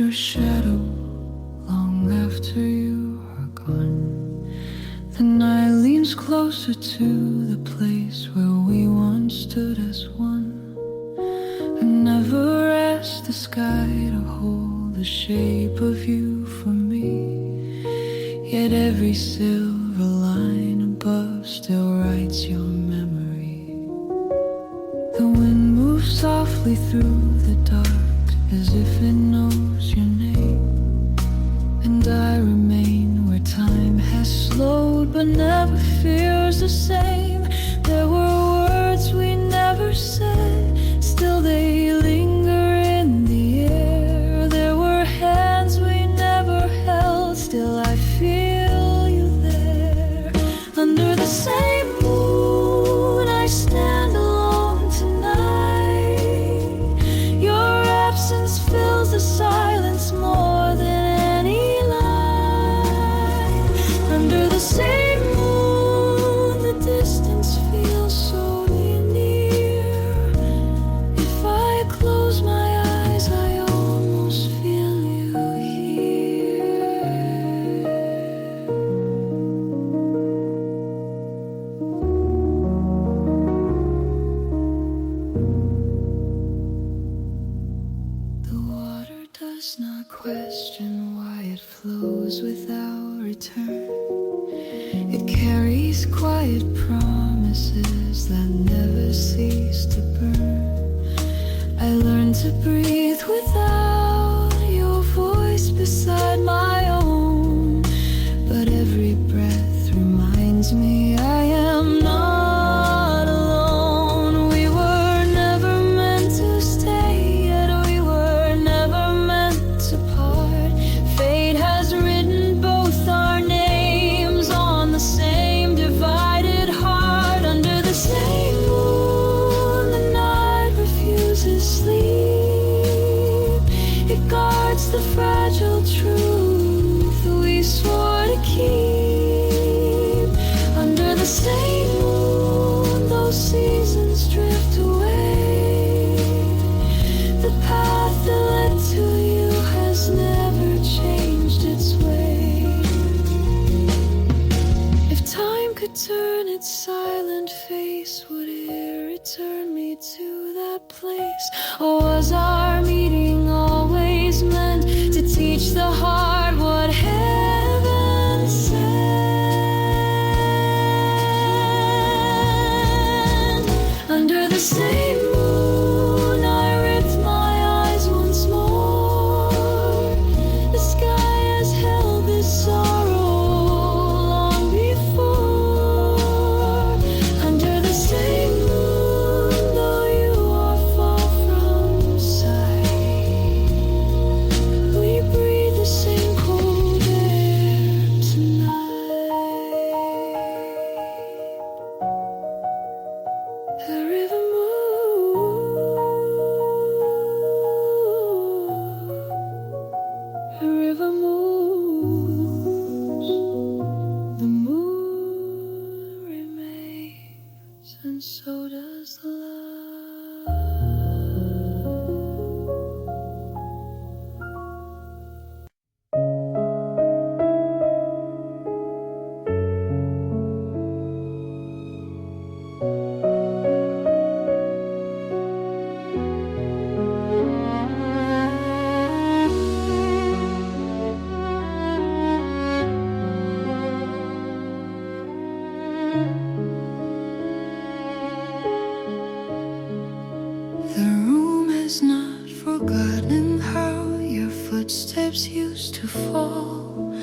your shadow long after you are gone. The night leans closer to the place where we once stood as one. I never asked the sky to hold the shape of you for me, yet every silver line above still writes your memory. The wind moves softly through the dark as if it knows your name, and I remain where time has slowed but never feels the same. There were words we never said, still they linger in the air. There were hands we never held, still I feel you there. Under the same moon I stand alone tonight. Your absence fills the silence more than any line. Under the same moon the distance feels so near. If I close my eyes I almost feel you here. The water does not question why it flows without return. It carries quiet promises that never cease to burn. I learned to breathe without your voice beside my own, but every breath reminds me I am not alone. We were never meant to stay, yet we were never meant to part. Fate has written both our names on the same divided heart. Under the same moon the night refuses sleep. It guards the fragile truth we swore to keep. Under the same moon those seasons drift away. The path that led to you has never changed its way. If time could turn its silent face, would it return me to that place? Or was our meeting always meant to teach the heart what heaven sent? Under the same moon I ripped my eyes once more. The sky has held this sorrow long before. Under the same moon, though you are far from sight, we breathe the same cold air tonight. The river moves, the river moves, the moon remains, and so does the love. The room has not forgotten how your footsteps used to fall.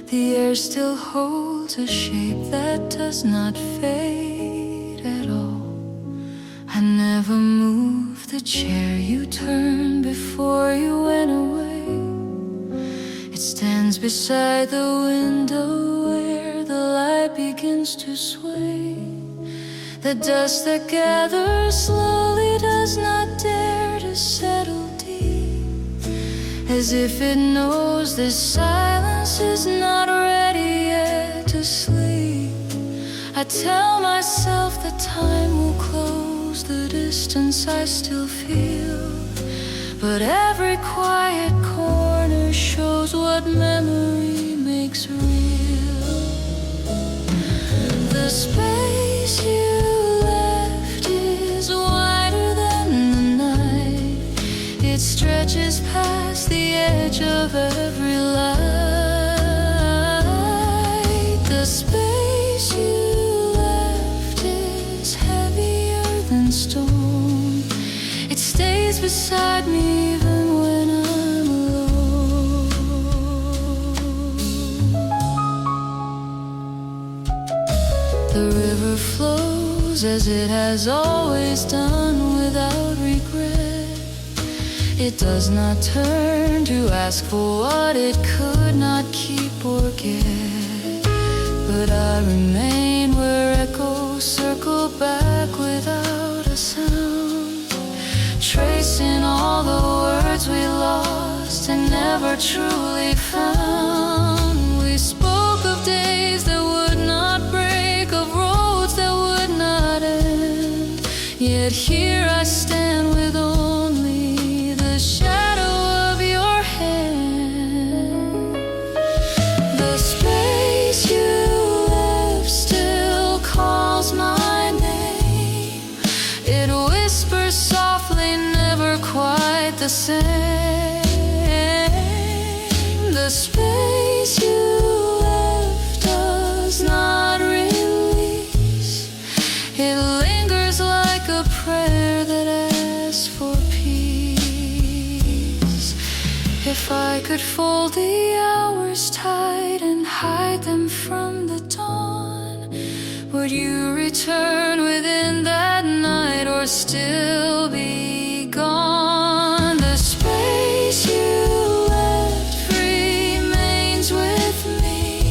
The air still holds a shape that does not fade at all. I never moved the chair you turned before you went away. It stands beside the window where the light begins to sway. The dust that gathers slowly does not dare to settle deep, as if it knows this silence is not ready yet to sleep. I tell myself that time will close the distance I still feel, but every quiet corner never shows what memory makes real. The space you left is wider than the night. It stretches past the edge of every light. The space you left is heavier than stone. It stays beside me even when I'm alone. The river flows as it has always done without regret. It does not turn to ask for what it could not keep or get. But I remain where echoes circle back without a sound, tracing all the words we lost and never truly found. We spoke of days that would not break, of roads that would not end. Yet here I stand with only the shadow of your hand. The space you left still calls my name. It whispers softly, never quite the same. The space you left does not release. It lingers like a prayer that asks for peace. If I could fold the hours tight and hide them from the dawn, would you return within that night or still be gone? The space you left remains with me.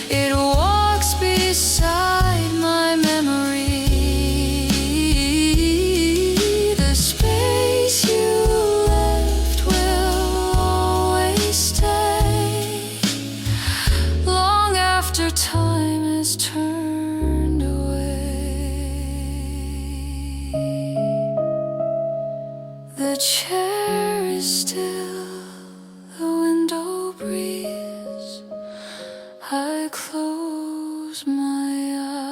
It walks beside my memory. The space you left will always stay, long after time has turned away. The chair is still, the window breathes. I close my eyes.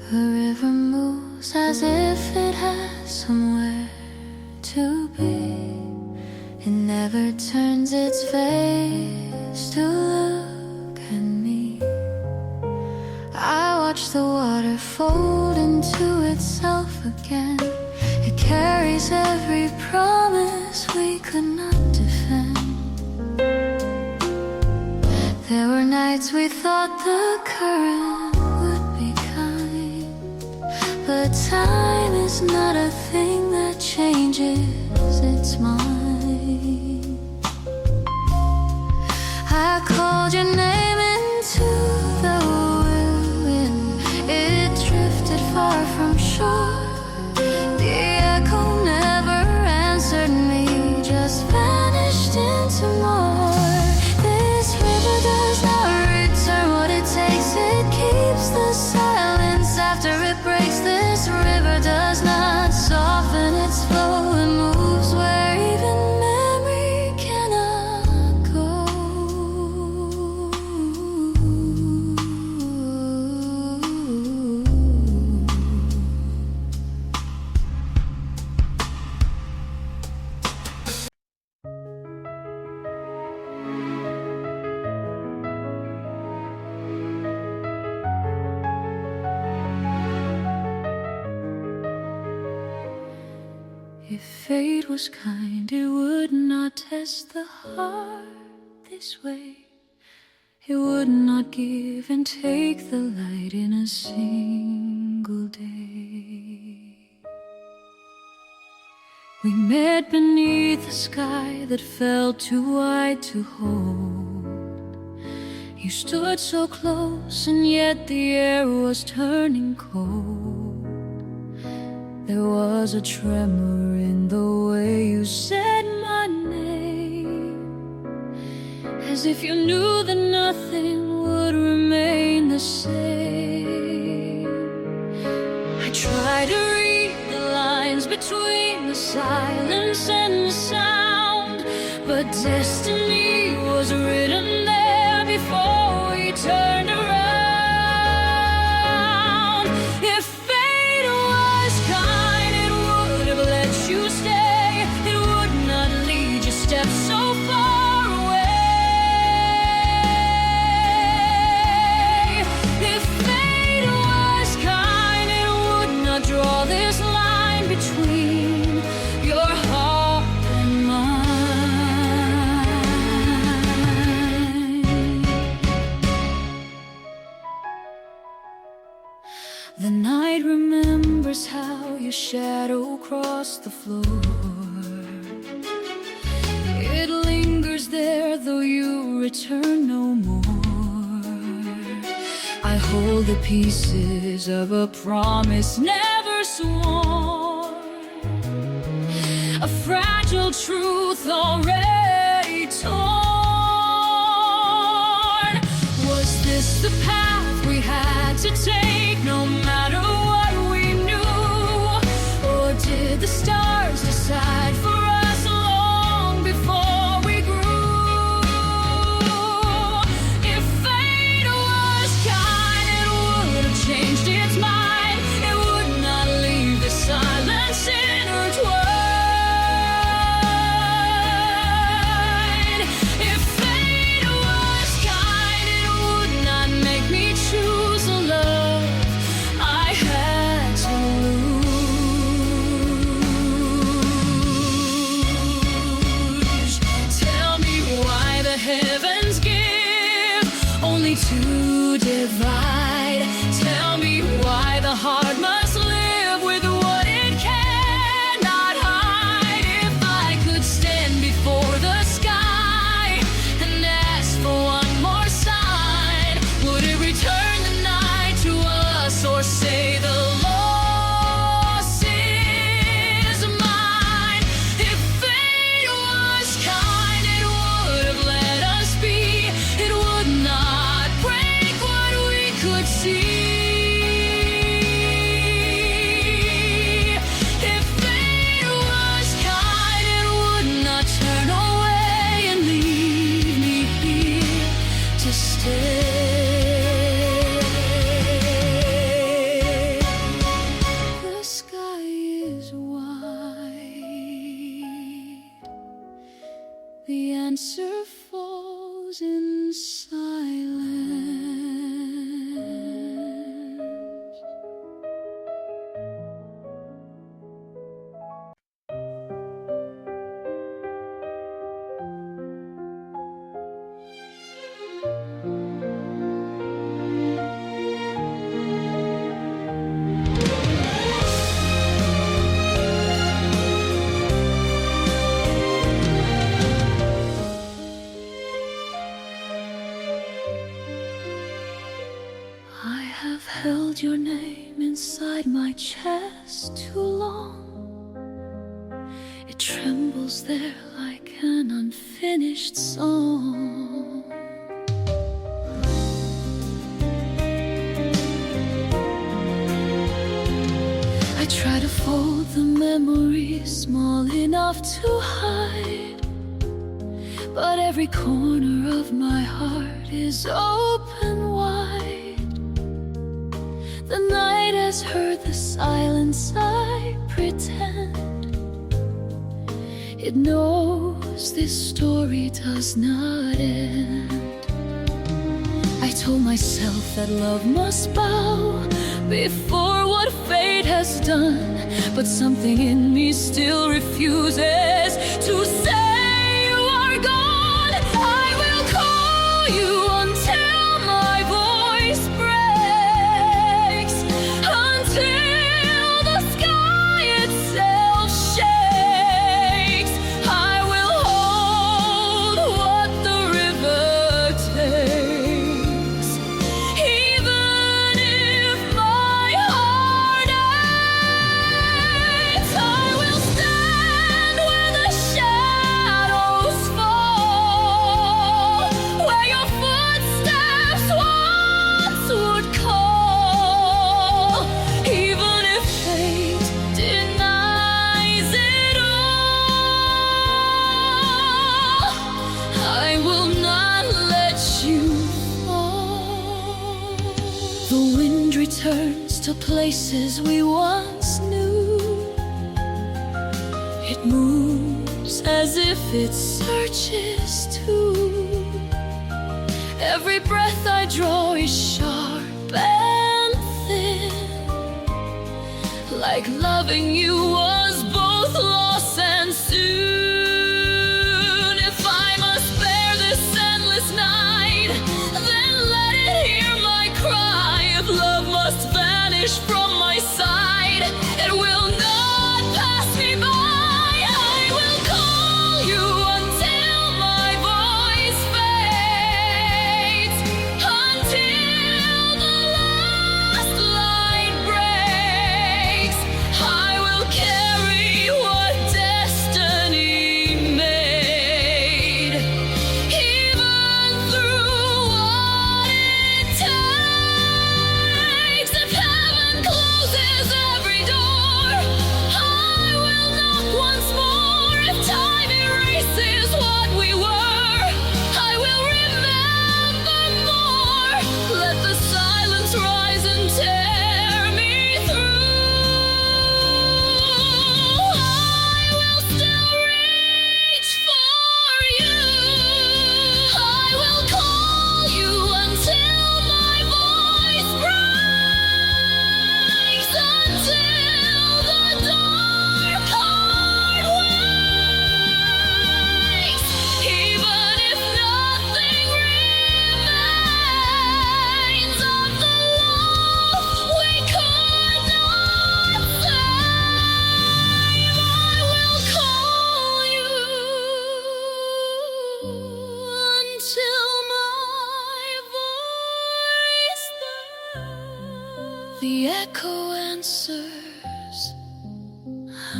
The river moves as if it has somewhere to be. It never turns its face to look at me. I watch the water fold into itself again. It carries every promise we could not defend. There were nights we thought the current would be kind, but time is not a thing that changes its mind. I called your name into the wind. It drifted far from shore. The echo never answered me, just vanished into more. This river does not return what it takes. It keeps the silence after it breaks. This river does not soften its flow. It moves where even memory cannot go. If fate was kind, it would not test the heart this way. It would not give and take the light in a single day. We met beneath a sky that felt too wide to hold. You stood so close and yet the air was turning cold. There was a tremor in the way you said my name, as if you knew that nothing would remain the same. I tried to read the lines between the silence and the sound, but destiny was written there before we turned around. If fate was kind, it would have let you stay. It would not lead you steps so far away. If fate was kind, it would not draw this line between your heart and mine. The night remembers how your shadow crossed the floor. It lingers there though you return no more. I hold the pieces of a promise never sworn, a fragile truth already torn. Was this the path we had to take, no matter what we knew? Or did the stars decide for us long before we grew? If fate was kind, it would have changed its mind. It would not leave the silence intertwined. If fate was kind, it would not make me choose a love I had to lose. Tell me why the heavens give only to divide. Tell me why the heart must live with what it cannot hide. If I could stand before the sky and ask for one more sign, would it return the night to us or say the loss is mine? If fate was kind, it would have let us be. It would not break what we could see. If fate was kind, it would not turn away and leave me here to stay. The sky is wide. The answer falls in silence. I have held your name inside my chest too long. It trembles there like an unfinished song. I try to fold the memories small enough to hide, but every corner of my heart is open wide. The night has heard the silence I pretend. It knows this story does not end. I told myself that love must bow before what fate has done, but something in me still refuses to say you are gone. I will call you until my voice breaks, until the sky itself shakes. I will hold what the river takes, even if my heart places we once knew. It moves as if it searches too. Every breath I draw is sharp and thin, like loving you was both loss and soon. If I must bear this endless night, then let it hear my cry. If love must vanish from my side, it will not pass me by. I will call you until my voice fades, until the last line breaks. I will carry what destiny made, even through what it takes. If heaven closes every door, I will knock once more. If time erases what we were, I will remember more. Let the silence rise and tear me through. I will still reach for you. I will call you until my voice breaks, until the dark heart wakes. Even if nothing remains of the love we could not save, I will call you until my voice dies. The echo answers, I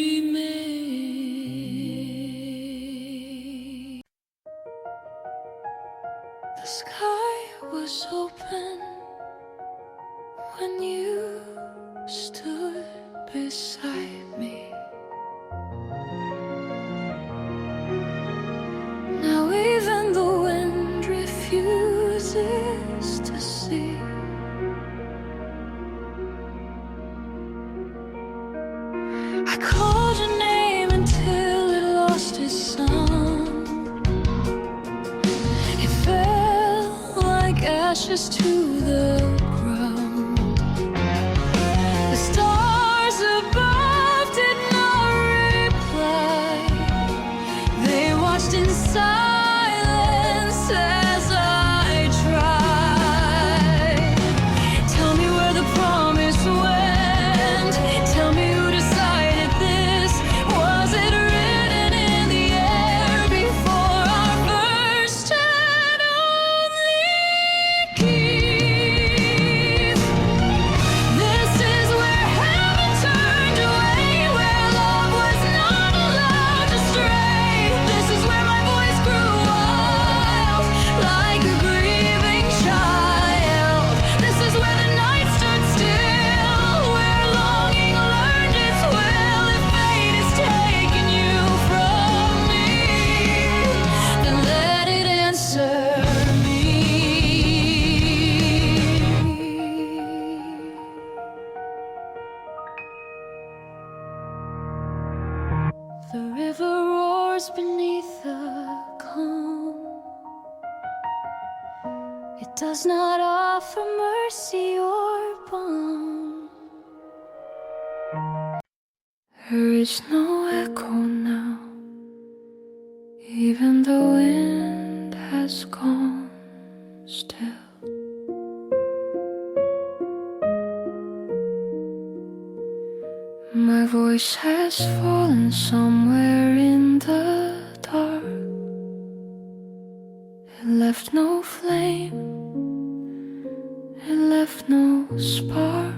remain. The sky was open when you stood beside me. Now even the wind refuses to see. I called your name until it lost its sound. It fell like ashes to the ground. The stars above did not reply. They watched in silence as I tried. Tell me where the promise went. Tell me who decided this. Was it written in the air before our first and only kiss? This is where heaven turned away, where love was not allowed to stray. This is where my voice grew wild, like a grieving child. This is where the night stood still, where longing learned its will. If fate has taken you from me, then let it answer me. The river roars beneath the calm. It does not offer mercy or balm. There is no echo now. Even the wind has gone still. My voice has fallen somewhere in the dark. It left no flame, it left no spark.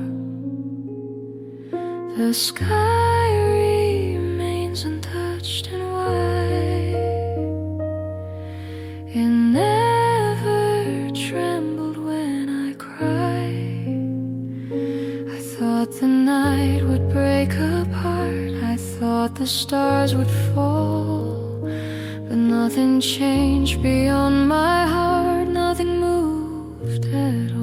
The sky remains untouched and white. It never trembled when I cried. I thought the night would break apart. I thought the stars would fall, but nothing changed beyond my heart. Nothing moved at all.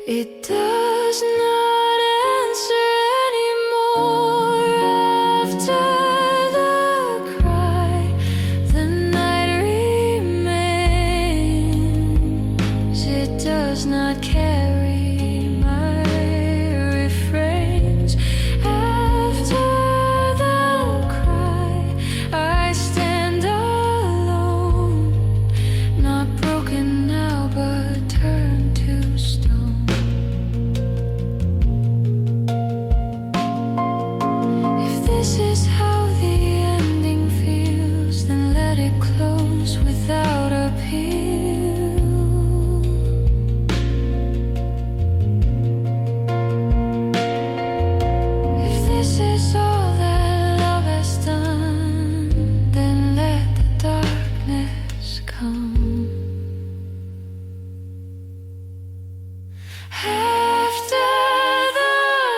It does not answer anymore after the cry. The night remains. It does not carry my refrains. After the cry, I stand alone, not broken now but turned to stone. If this is how the ending feels, then let it close without appeal. If this is all that love has done, then let the darkness come. After the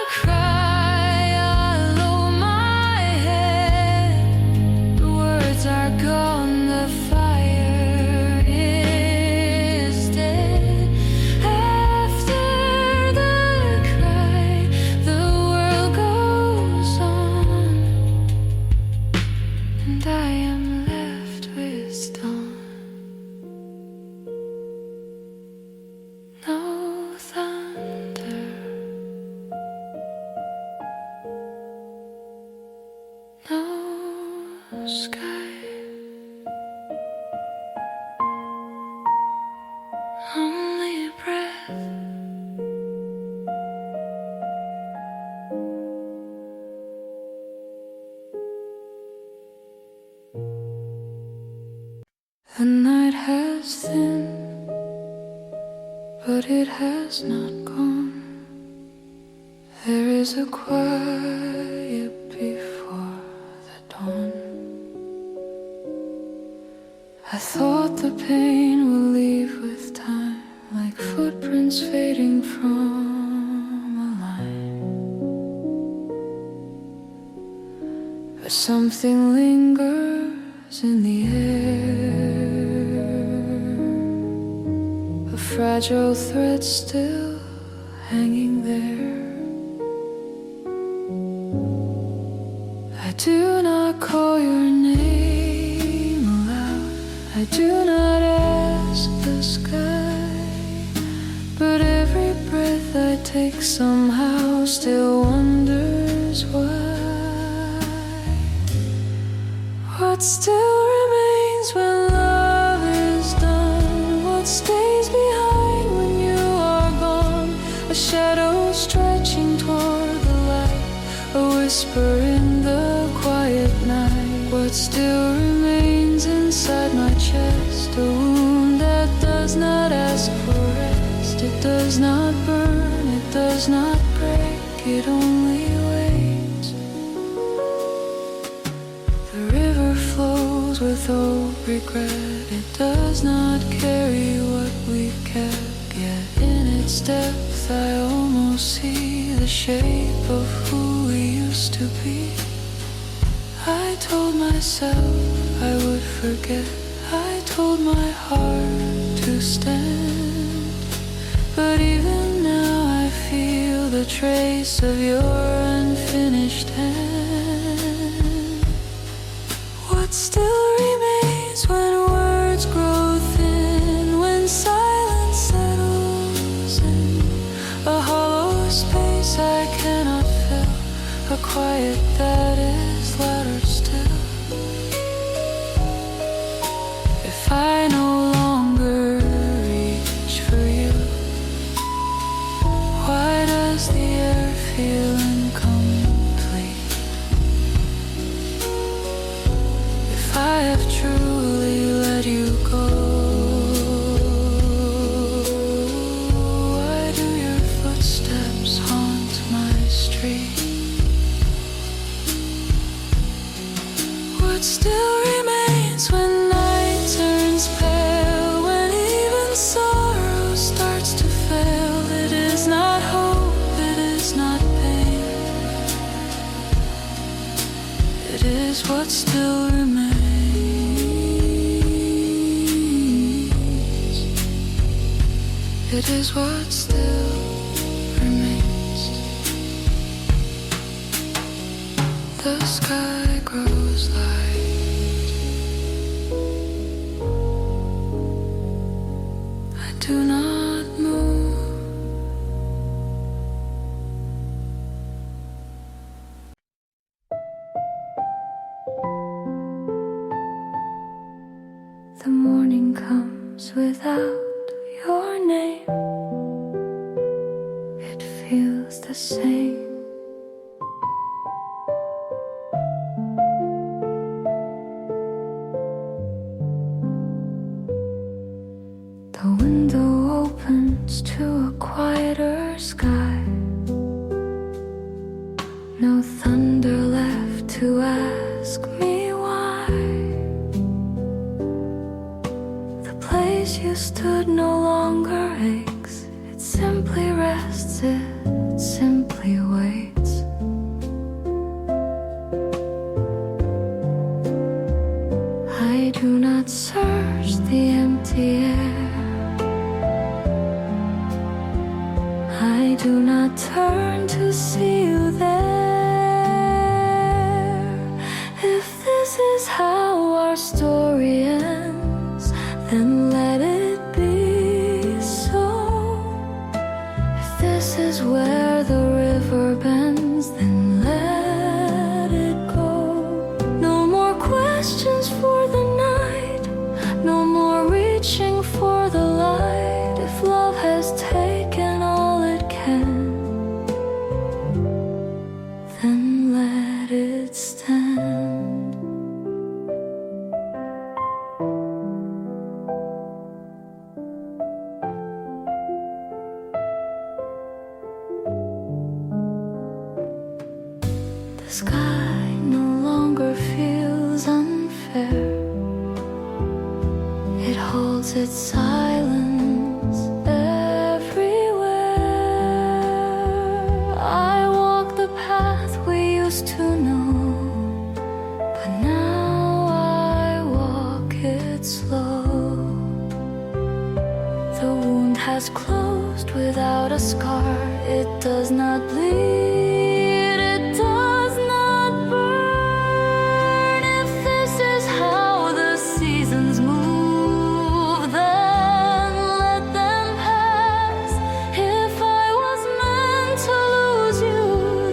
cry, I lower my head. The words are gone, the fire is dead. After the cry, the world goes on, and I am left with dawn. No thunder, no sky, only a breath. The night has thinned, but it has not gone. There is a quiet before the dawn. I thought the pain would leave with time, like footprints fading from a line. But something lingers in the air, a fragile thread still hanging there. I do not call your name aloud, I do not ask the sky, but every breath I take somehow still wonders why. What still remains when love is done? What stays behind when you are gone? A shadow stretching toward the light, a whisper in the quiet night. What still remains inside my chest? A wound that does not ask for rest. It does not burn, it does not break, it only waits. The river flows with old regret. It does not carry what we've kept, yet in its depth I almost see the shape of who we used to be. I told myself I would forget, I told my heart to stand, but even now I feel the trace of your unfinished hand. What still remains when words grow thin, when silence settles in a hollow space I cannot fill, a quiet that is louder still. If I no longer reach for you, why does the air feel incomplete? If I have truly let you go, why do your footsteps haunt my street? What still remains when night turns pale, when even sorrow starts to fail? It is not hope, it is not pain, it is what still remains. It is what still the sky grows light, I do not move. The morning comes without your name. It feels the same. The window opens to a quieter sky. No thunder left to ask me why. The place you stood no longer aches. It simply rests, it simply waits. I do not search the empty air. I do not turn to see you there. If this is how our story ends, then let it be so. If this is where the river bends, then let it go. No more questions for the night, no more reaching for the light. If love has taken all it can, then let it stand. The sky no longer feels unfair. It holds its silence everywhere. I walk the path we used to know, but now I walk it slow. The wound has closed without a scar. It does not bleed, it does not burn. If this is how the seasons move, then let them pass. If I was meant to lose you,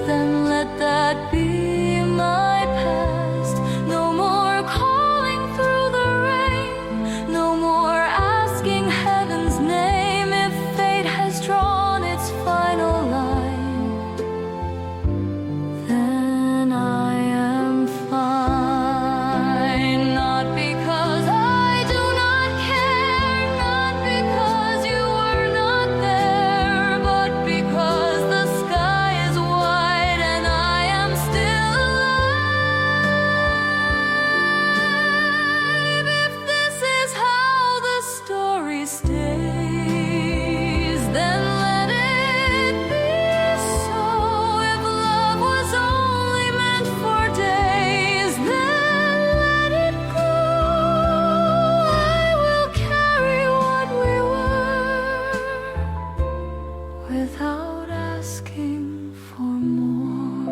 then let that be my past. No more calling through the rain, no more asking heaven's name. If fate has drawn its final line, then I am fine. Not because I do not care, not because you were not there, but because the sky is wide and I am still alive. If this is how the story stays, then let it be so. If love was only meant for days, then let it go. I will carry what we were without asking for more.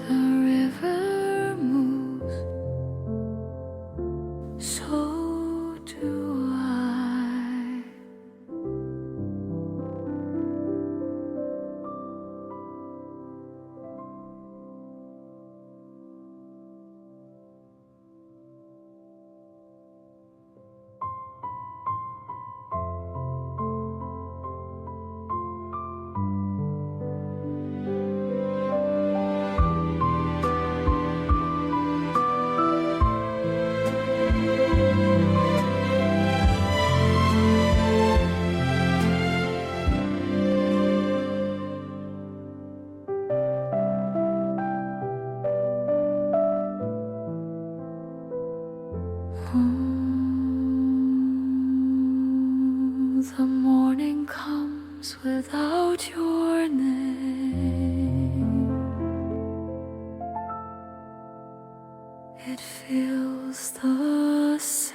The river moves, so do I. The morning comes without your name. It feels the same.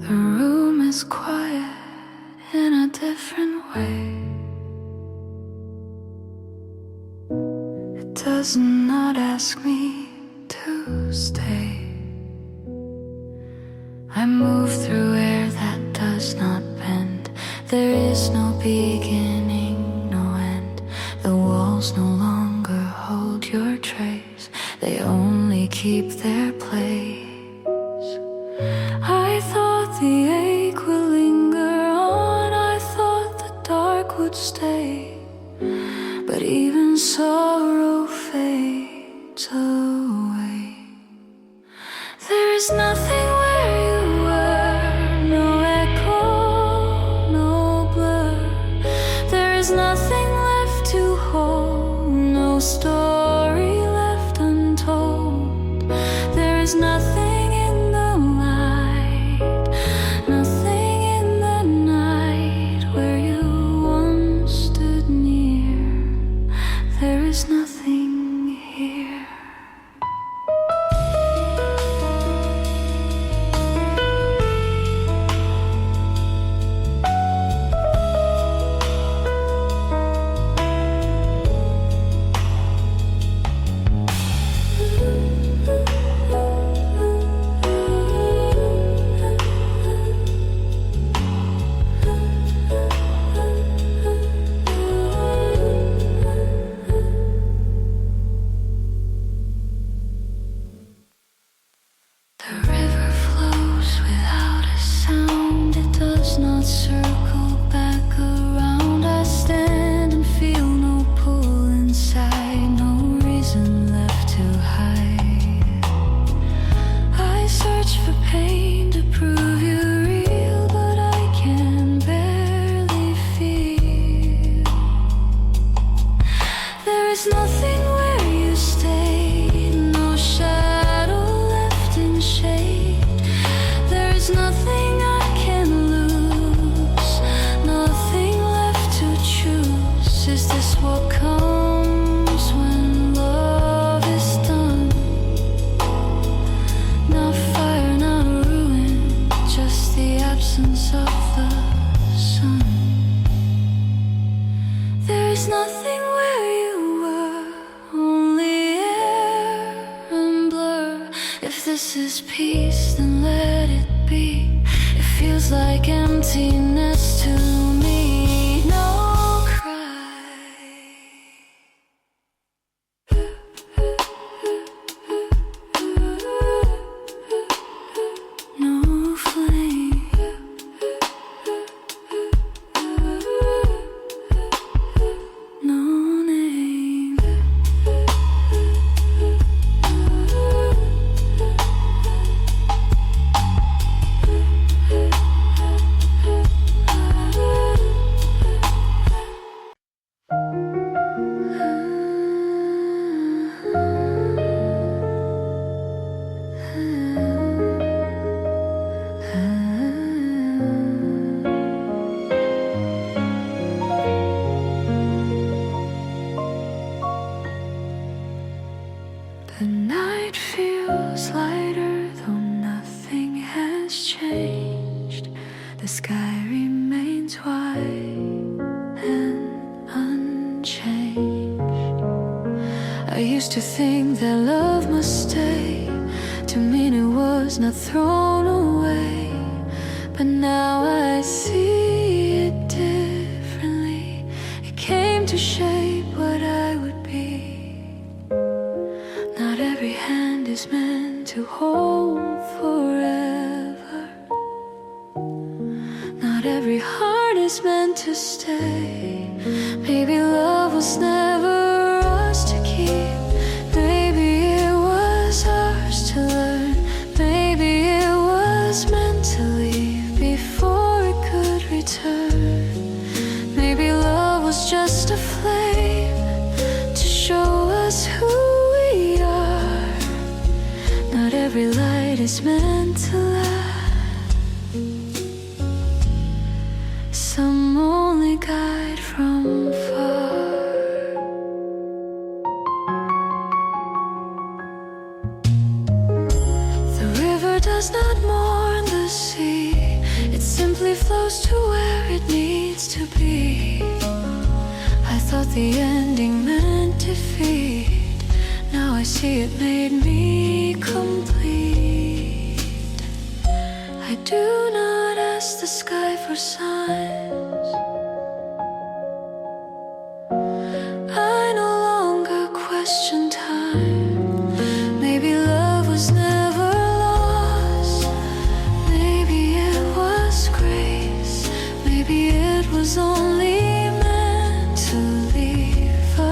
The room is quiet in a different way. It does not ask me to stay. I move through air that does not bend. There is no beginning, no end. The walls no longer hold your trace. They only keep their place. I thought the ache would linger on. I thought the dark would stay. But even sorrow fades away. There is nothing where you were, no echo, no blur. There is nothing left to hold, no story left untold. There is nothing in the light, nothing in the night where you once stood near. There is nothing here. The river flows without a sound. It does not circle back around. I stand and feel no pull inside, no reason left to hide. I search for pain to prove you're real, but I can barely feel. There is nothing where you stay, no shadow left in shade. There is nothing I can lose, nothing left to choose. Is this what comes when love is done? Not fire, not ruin, just the absence of the sun. There is nothing where you were, only air and blur. If this is peace, then let it be. It feels like emptiness to me. No cry. No flame. No name. The night feels lighter, though nothing has changed. The sky remains white and unchanged. I used to think that love must stay, to mean it was not thrown away. But now I see it differently. It came to shape what I would be. Not every hand is meant to hold forever. Not every heart is meant to stay. Maybe love was never ours to keep. Maybe it was ours to learn. Maybe it was meant to leave before it could return. Maybe love was just a flame to show us who we are. Not every light is meant to last. Some only guide from far. The river does not mourn the sea. simply flows to where it needs to be. I thought the ending meant defeat. Now I see it made me complete. I do not ask the sky for signs. I no longer question time. Maybe love was never lost. Maybe it was grace. Maybe it was only meant to leave a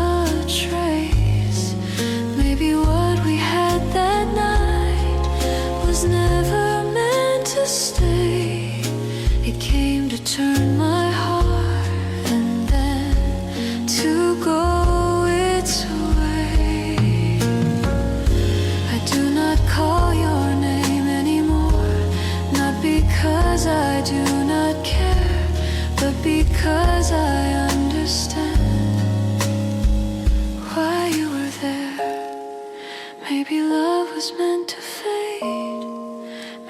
trace. Maybe what we had that night was never meant to stay. It came to turn my heart and then to go its way. I do not call your name anymore, not because I do not care, but because I understand why you were there. Maybe love was meant to fade.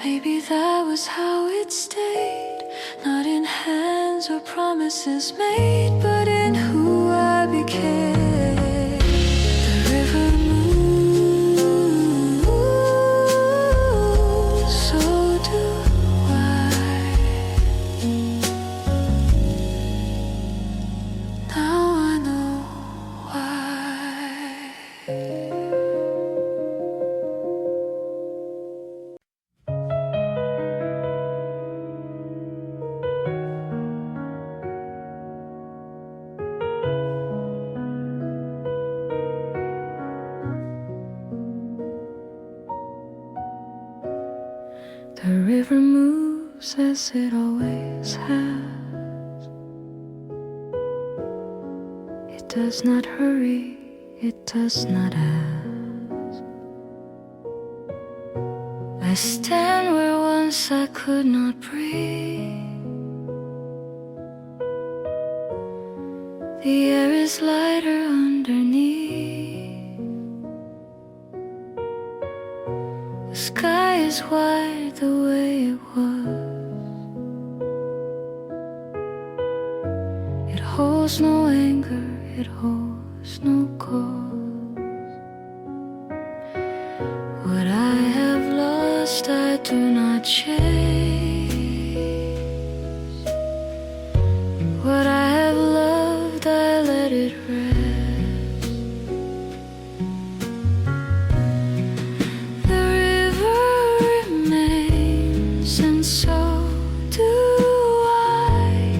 Maybe that was how it stayed. Not in hands or promises made, but in who I became. The river moves, so do I. Now I know why. The river moves as it always has. It does not hurry, it does not ask. I stand where once I could not breathe. The air is lighter underneath. The sky is wide the way it was. It holds no anger, it holds no cause. What I have lost I do not chase. What I have loved I let it rest. The river remains and so do I.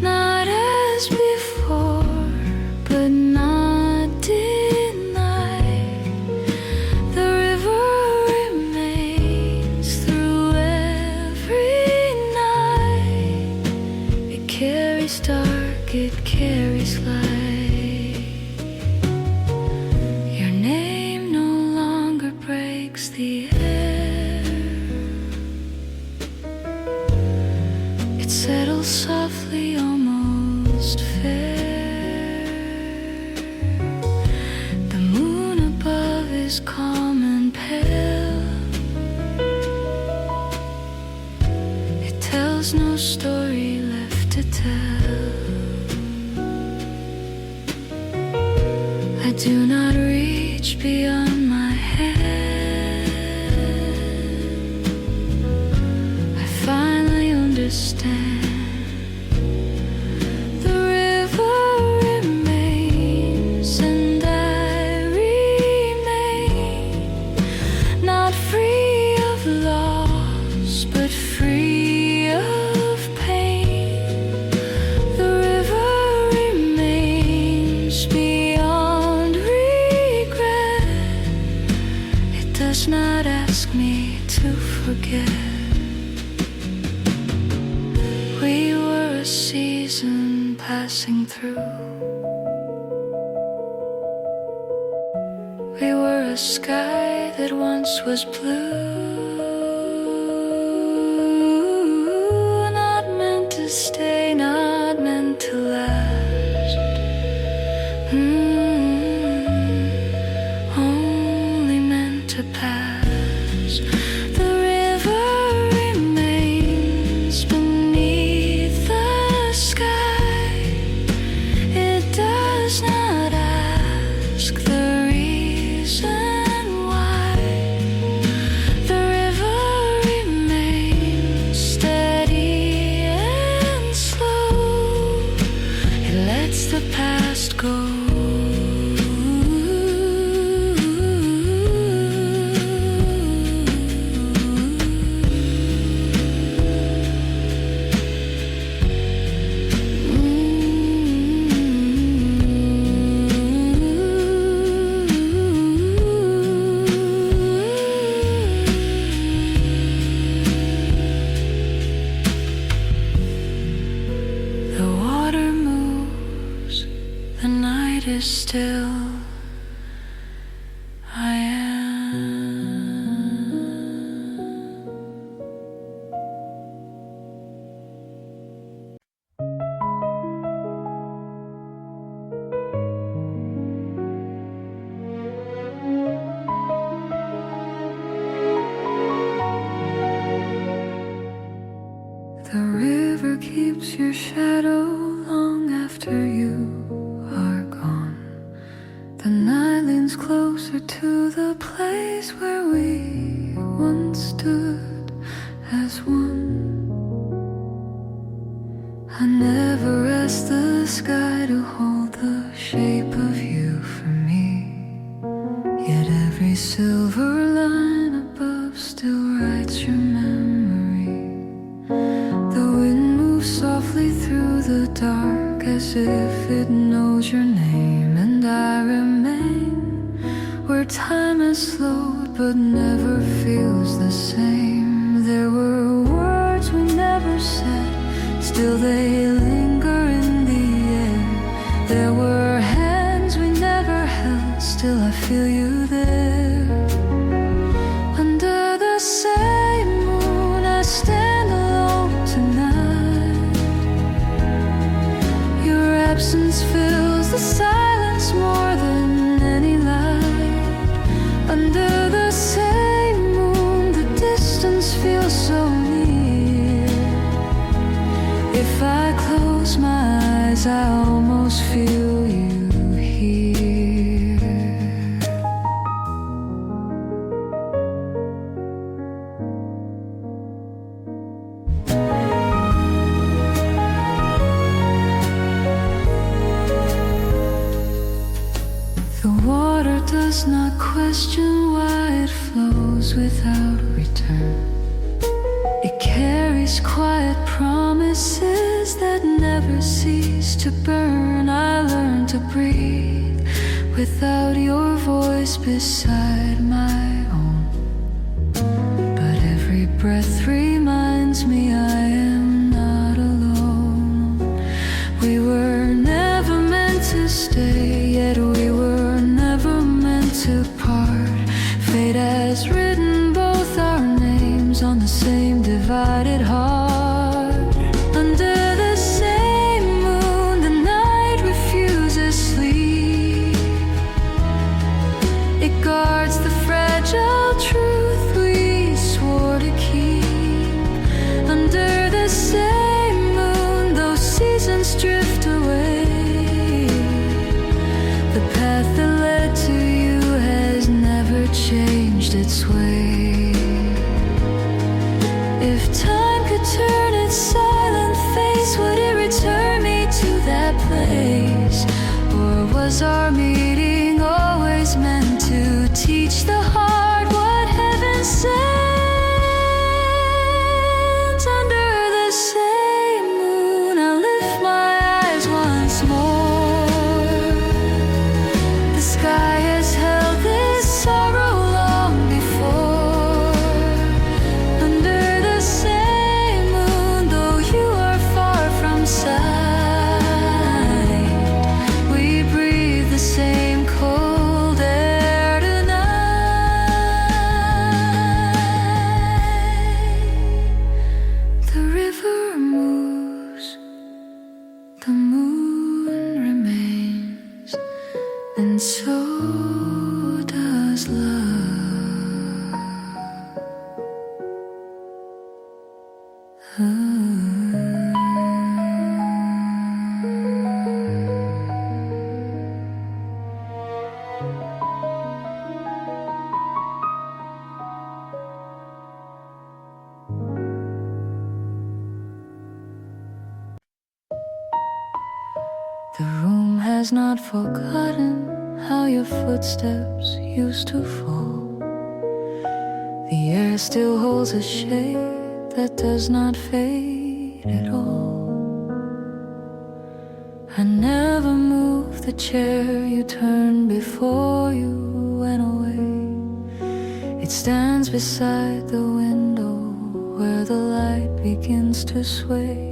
Not as before, but not denied. The river remains through every night. It carries dark, it carries light. Your name no longer breaks the air. It settles softly, almost fair. The moon above is calm and pale. It tells no story left to tell. I do not reach beyond my hand. I finally understand. The river remains and I remain. Not free of loss, but free of pain. The river remains beyond regret. It does not ask me to forget. We were a season passing through. We were a sky that once was blue. Not meant to stay, not meant to last. Only meant to pass. The river remains beneath go. Still I am. The river keeps your shadow long after you are gone. The night leans closer to the place where we once stood as one. I never asked the sky to hold the shape of you for me, yet every silver line above still writes your memory. The wind moves softly through the dark as if it knows your name, and I remain where time has slowed but never feels the same. There were words we never said, still they linger in the air. There were hands we never held, still I feel you there. Under the same moon I stand alone tonight. Your absence fills the silence more than any light. Under the same moon the distance feels so near. If I close my eyes I almost feel you here. The water does not question why it flows without return. It carries quiet promises that never cease to burn. I learned to breathe without your voice beside my own. But every breath reminds me I am not alone. We were never meant to stay, yet we were never meant to part. Fate has written both our names on the same divided heart. Under the same moon the night refuses sleep. It guards the fragile truth we swore to keep. Under the same moon those seasons drift away. The path that led to you has never changed its way. If time could turn its silent face, would it return me to that place? Or was our meeting always meant to teach the heart what heaven sent? Under the same moon I lift my eyes once more. The sky has held this sorrow long before. Under the same moon, though you are far from sight, we breathe the same cold air tonight. The river moves, the moon remains, and so does love. The room has has not forgotten how your footsteps used to fall. The air still holds a shade that does not fade at all. I never moved the chair you turned before you went away. It stands beside the window where the light begins to sway.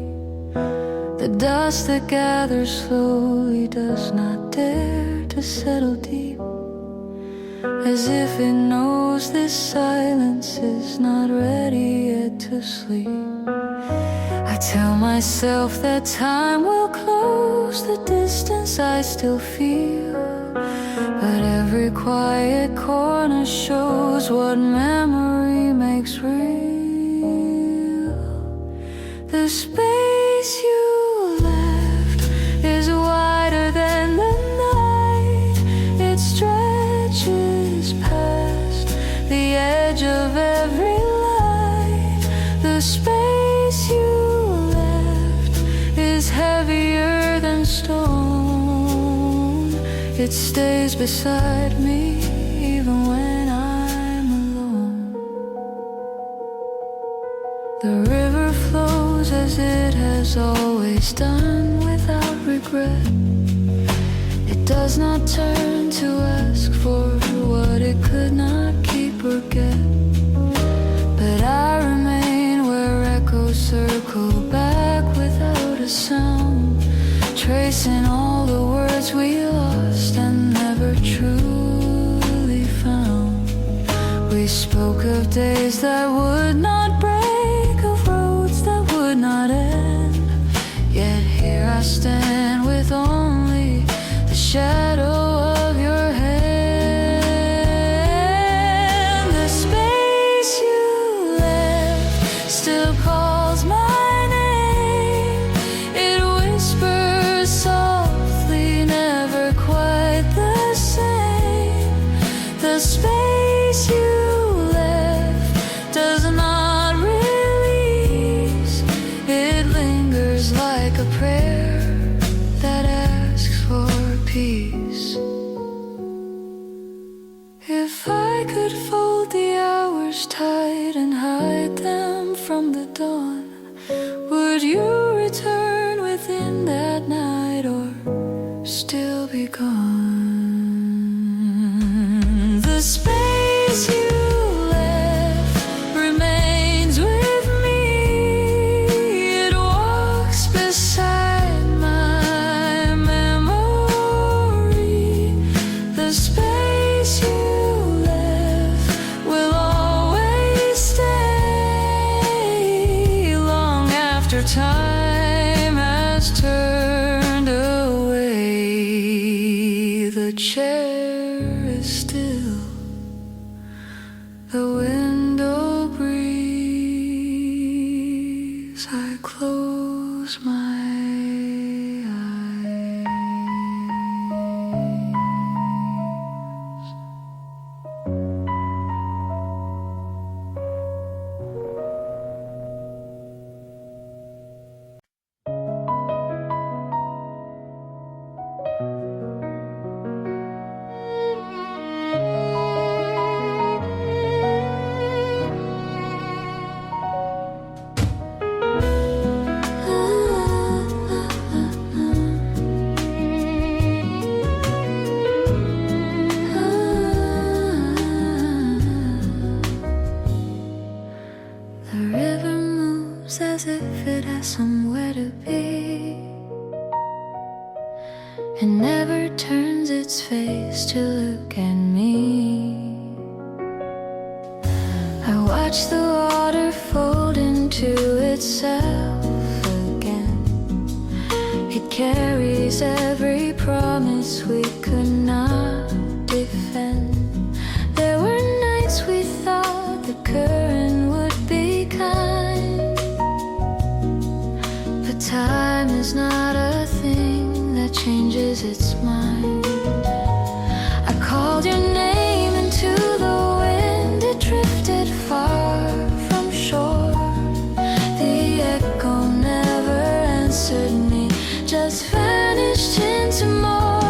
The dust that gathers slowly does not dare to settle deep, as if it knows this silence is not ready yet to sleep. I tell myself that time will close the distance I still feel, but every quiet corner shows what memory makes real. The space you left is wider than the night. It stretches past the edge of every light. The space you left is heavier than stone. It stays beside me even when I'm alone. The river flows as it has always done, without regret. It does not turn to ask for what it could not keep or get. But I remain where echoes circle back without a sound, tracing all the words we lost and never truly found. We spoke of days that would not break, of roads that would not end. Yet here I stand with only the shadow of your hand. The space you left still calls my name. It whispers softly, never quite the same. The space you left does not release. It lingers like a prayer that asks for peace. If I could fold the hours tight and hide them from the dawn, would you return within that night or still be gone? The space you left remains with me. It walks beside my memory. The space you left will always stay long after time has turned away. The chair is still, the window breathes. I close my eyes. The river moves as if it has somewhere to be. It never turns its face to look at me. I watch the water fold into itself again. It carries every promise we could not defend. There were nights we thought the current would be kind, but time is not a thing that changes its mind. I called your name into the wind. It drifted far from shore. The echo never answered me, just vanished into more.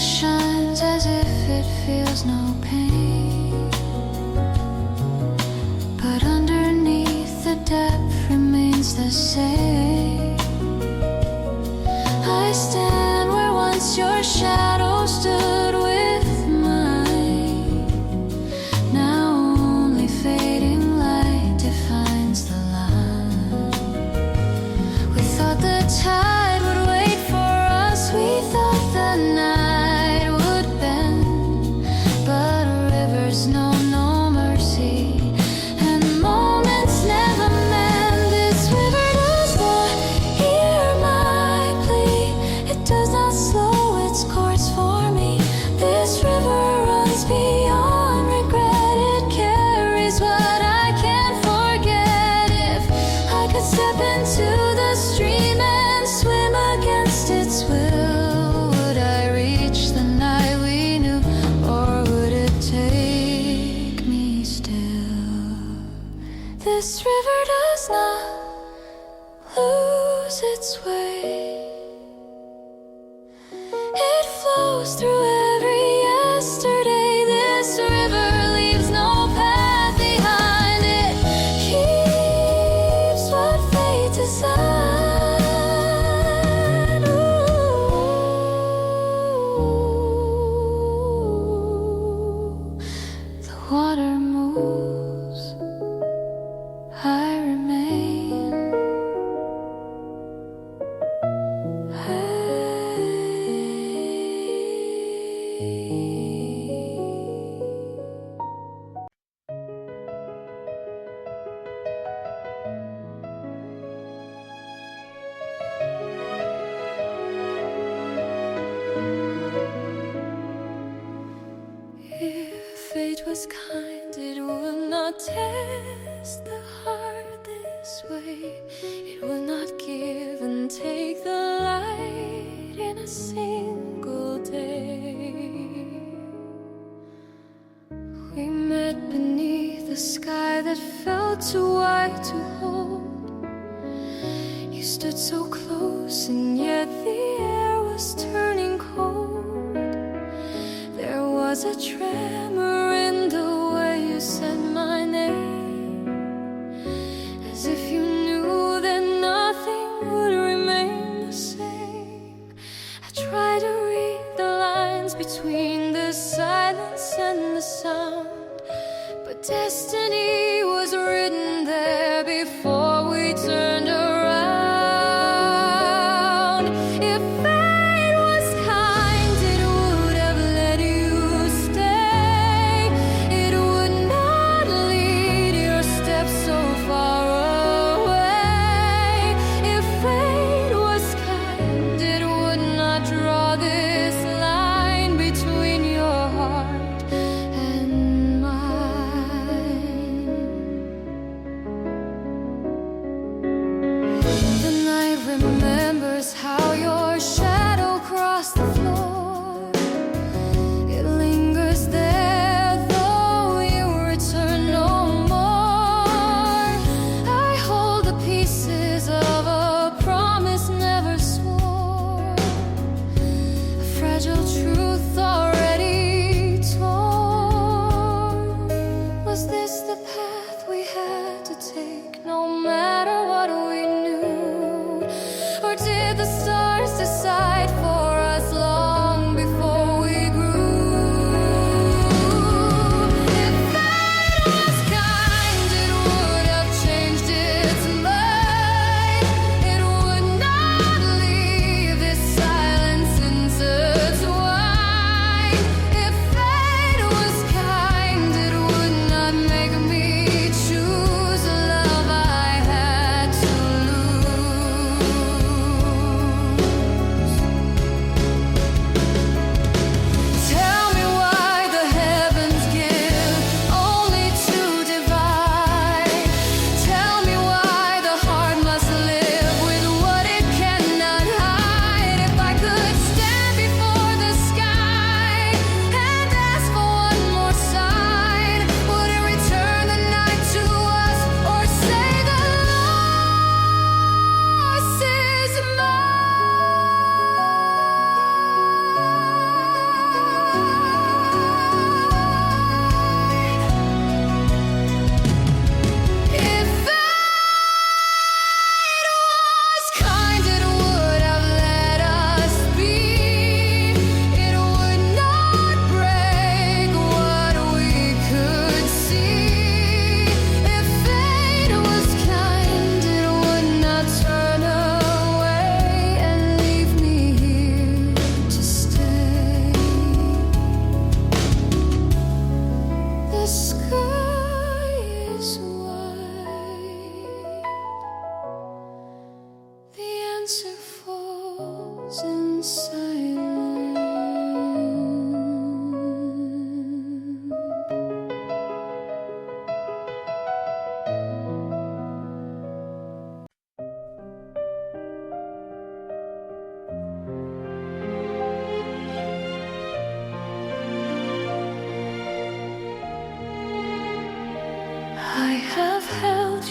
shines as if it feels no pain, but underneath the depth remains the same. I stand where once your shadow stood with mine. Now only fading light defines the line. We thought the tide would wait for us. We thought the night would bend, but rivers know no mercy, and moments never mend. This river does not hear my plea. It does not slow its course for me. This river runs beyond regret. It carries what I can't forget. If I could step into the stream and swim against its will, would I reach the night we knew, or would it take me still? This river does not lose its way. It flows through every yesterday. This river leaves no path behind. It keeps what fate designed. Ooh. The water moves, I remain. If fate was kind, it would not test the heart this way. It will not give and take the light in a single day. We met beneath a sky that felt too wide to hold. You stood so close, and yet the air was turning cold. There was a tremor in the way you said my name, as if you knew that nothing would remain the same. I tried to read the lines between the silence and the sound, but destiny was written there before we turned around. If fate was kind, it would have let you stay. It would not lead your steps so far away. If fate was kind, it would not draw this line between your heart and mine.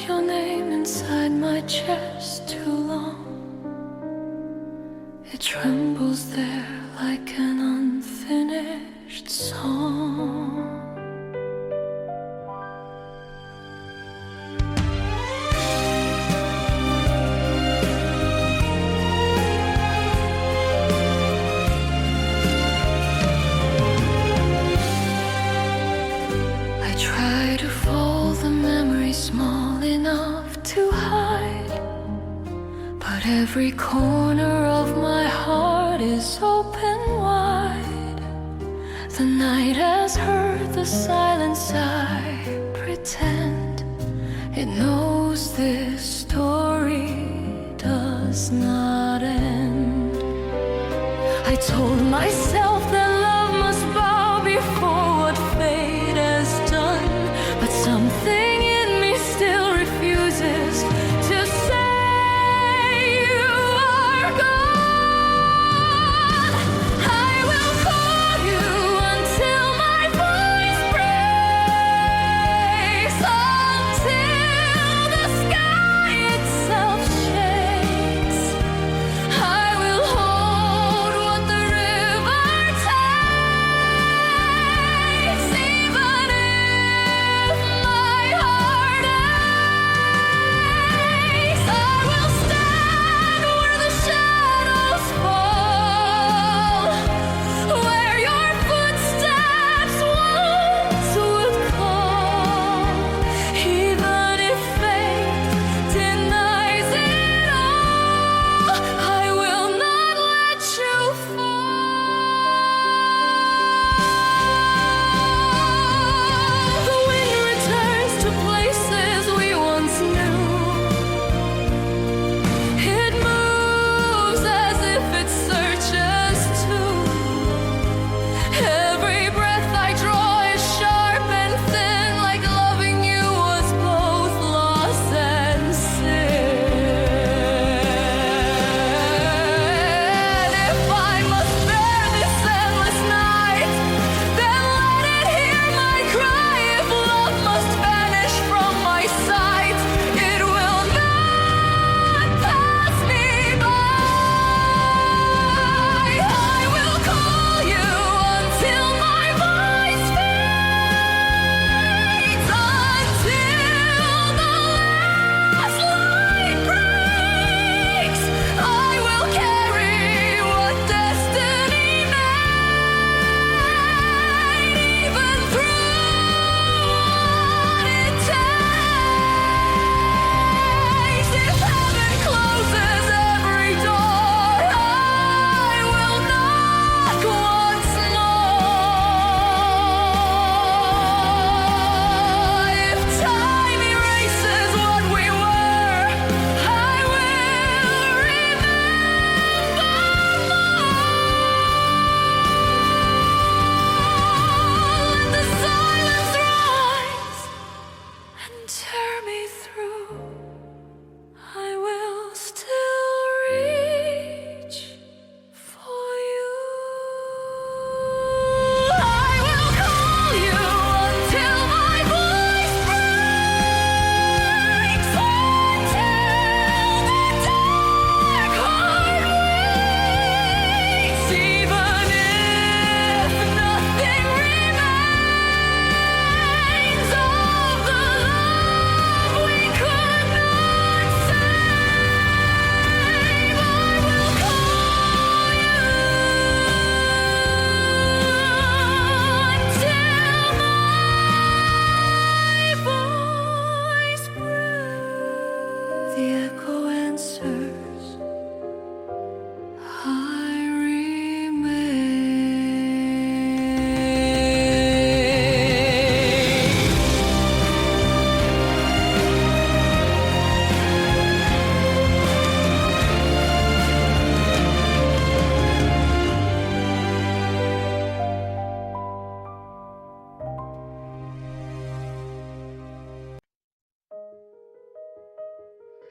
your name inside my chest too long. It trembles there like an unfinished song. I try to fold the memory small enough to hide, but every corner of my heart is open wide. The night has heard the silence. I pretend it knows this story does not end. I told myself that love must bow before what fate has done, but something in me still refuses to say you are gone. I will call you until my voice breaks, until the sky itself shakes. I will hold what the river takes, even if my heart aches. I will stand where the shadows fall, where your footsteps once would call. Even if fate denies it all, I will not let you fall. The wind returns to places we once knew. It moves as if it searches too. Every breath I draw is sharp and thin, like loving you was both loss and sin. If I must bear this endless night, then let it hear my cry. If love must vanish from my sight, it will not pass me by. I will call you until my voice fades, until the last light breaks. I will carry what destiny made, even through what it takes. If heaven closes every door, I will knock once more. If time erases what we were, I will remember more. Let the silence rise and tear me through. I will still reach for you. I will call you until my voice breaks, until the dark heart waits. Even if nothing remains of the love we could not save, I will call you until my voice breaks. The echo answers, I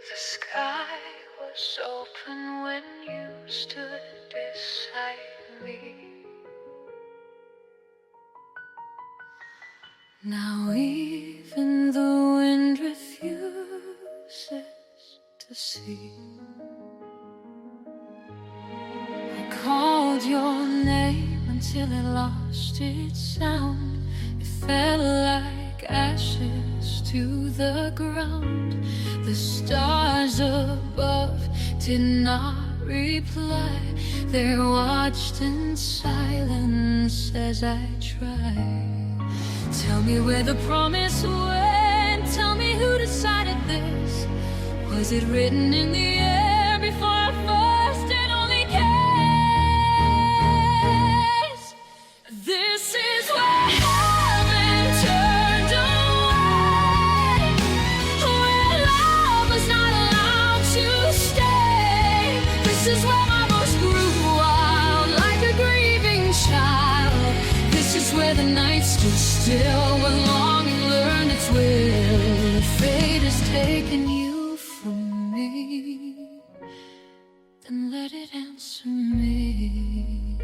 The sky was open when you stood beside me. Now even the wind refuses see. I called your name until it lost its sound. It fell like ashes to the ground. The stars above did not reply. They watched in silence as I tried. Tell me where the promise went. Tell me who decided this. Was it written in the air before our first and only kiss? This is where heaven turned away, where love was not allowed to stay. This is where my voice grew out like a grieving child. This is where the night stood still, where longing learned its will. Fate has taken you from me, then let it answer me.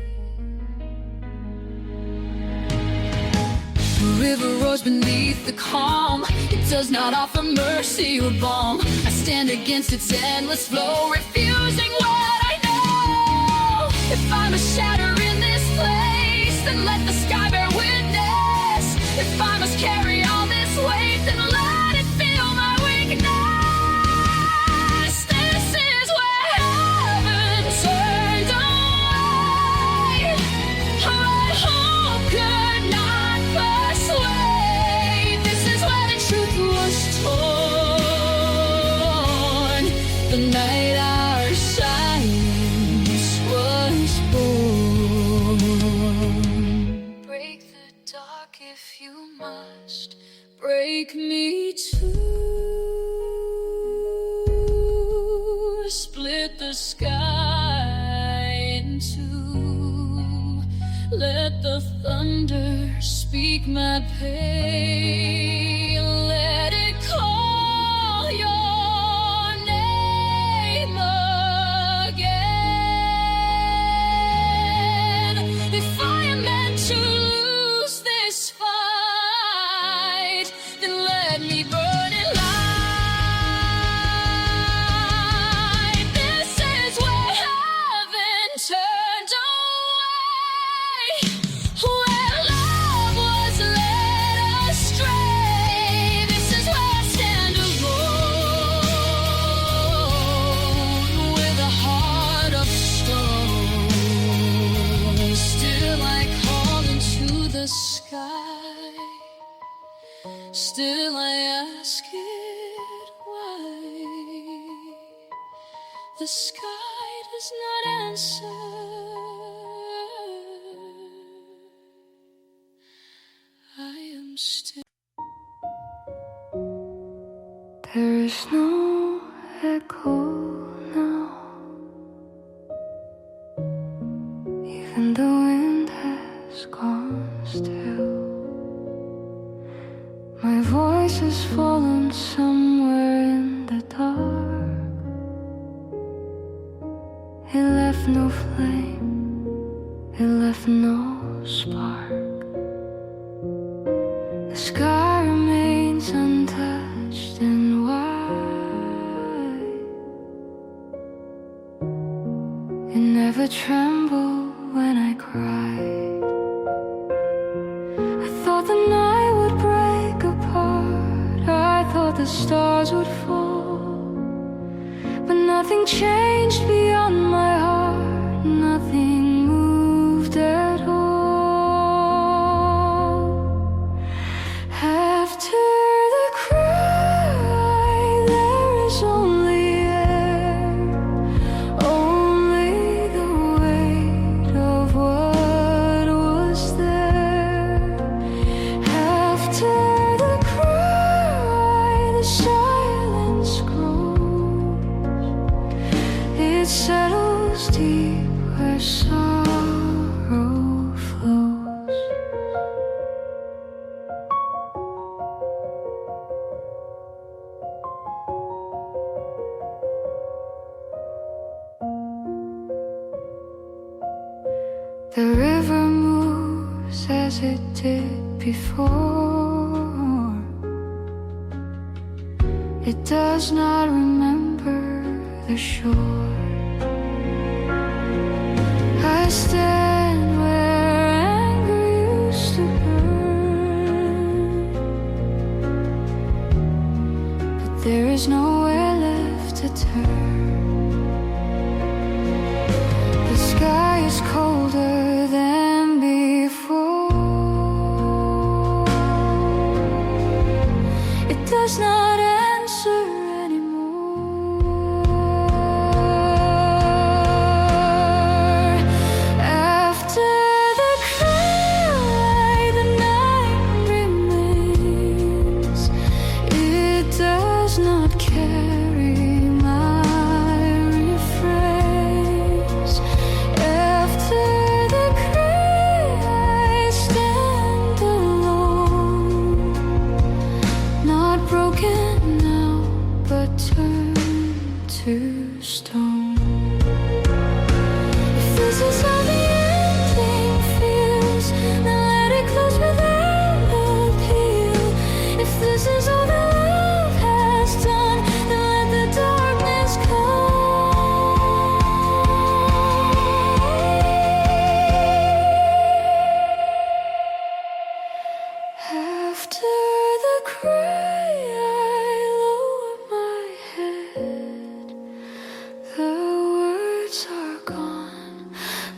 The river roars beneath the calm. It does not offer mercy or balm. I stand against its endless flow, refusing what I know. If I must shatter in this place, then let the sky bear witness. If I must carry all this weight, then let it feel my weakness. This is where heaven turned away, where hope could not persuade. This is where the truth was torn, the night our silence was born. Break the dark if you must, break me too. Split the sky in two. Let the thunder speak my pain. Let it call your name again. If I am meant to lose this fight, then let me burn it light. This is where heaven turned away, where love was led astray. This is where I stand alone, with a heart of stone. Still I call into the sky. Still I ask it why. The sky does not answer. I am still. There is no echo now. Even the wind has gone still. My voice has fallen somewhere in the dark. It left no flame, it left no spark. The sky remains untouched and white. It never trembled when I cried. I thought the night would break apart. I thought the stars would fall. But nothing changed beyond my heart. Nothing moved at all. After the cry, there is only air, only the weight of what was there. After the cry, the silence grows. It settles deep where sorrow flows. The river moves as it did before. It does not remember the shore. I stand where anger used to burn, but there is nowhere left to turn. The sky is colder than before. It does not answer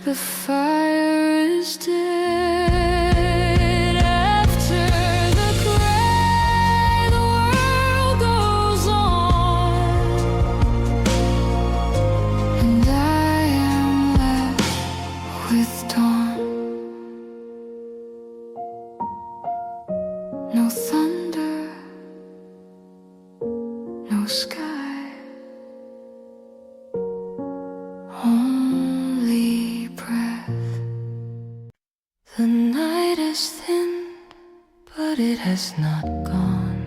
the fire is dead. After the cry, the world goes on, and I am left with dawn. No thunder, no sky. The night is thin, but it has not gone.